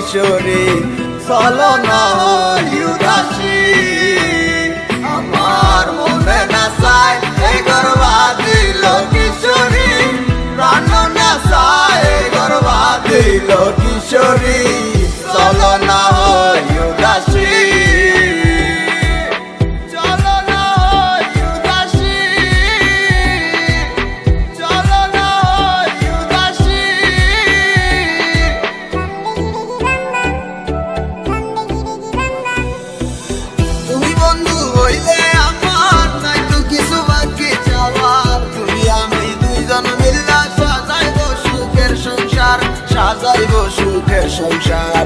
কিশোরী চলো না হই উদাসী আমার মনে না চায় এই গর্বা দিল কিশোরী প্রাণ না চায় গর্বা দিল কিশোরী চলো না হই উদাসী সাজাইব সুখের সংসার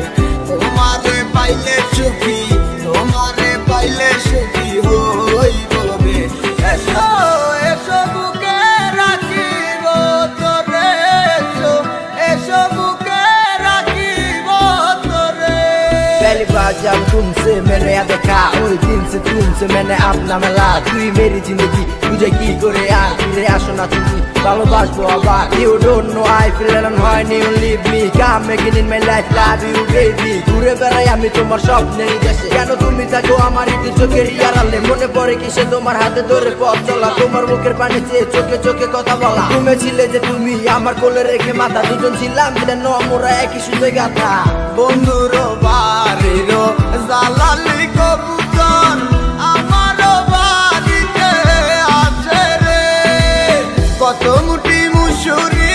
তোমারে পাইলে সুখী তোমারে পাইলে সুখী হইব রে এসো এসো বুকে রাখিব তোরে এসো বুকে রাখিব তোরে पहली बार जब तुमसे मैंने देखा ওই दिन से तुमसे मैंने अपना मिला তুই मेरी जिंदगी तुझे কি করে আর ফিরে আসো না তুমি ভালোবাসবো আবার You don't know I feel alone when you leave me Come making in my life love you baby ঘুরে বেড়াই আমি তোমার স্বপ্নের দেশে কেন তুমি থাকো আমার একটু চোখের আড়ালে মনে পড়ে কিসে তোমার হাতে ধরে পথ চলা তোমার মুখের পানি চেয়ে চোখে চোখে কথা বলা তুমি ছিলে যে তুমি আমার কোলে রেখে মাথা দুজন ছিলাম যেন আমরা একই সুতে গাথা বন্ধুর বাড়ির জালালি কবুতর আমারও বাড়িতে আছে রে কত মুঠি মুসুরি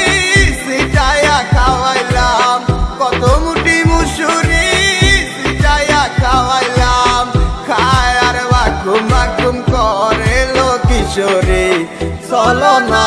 সিটায়া খাওয়াইলাম কত মুঠি মুসুরি সিটায়া খাওয়াইলাম খায় আর বাকুম বাকুম করে লো কিশোরী চলো না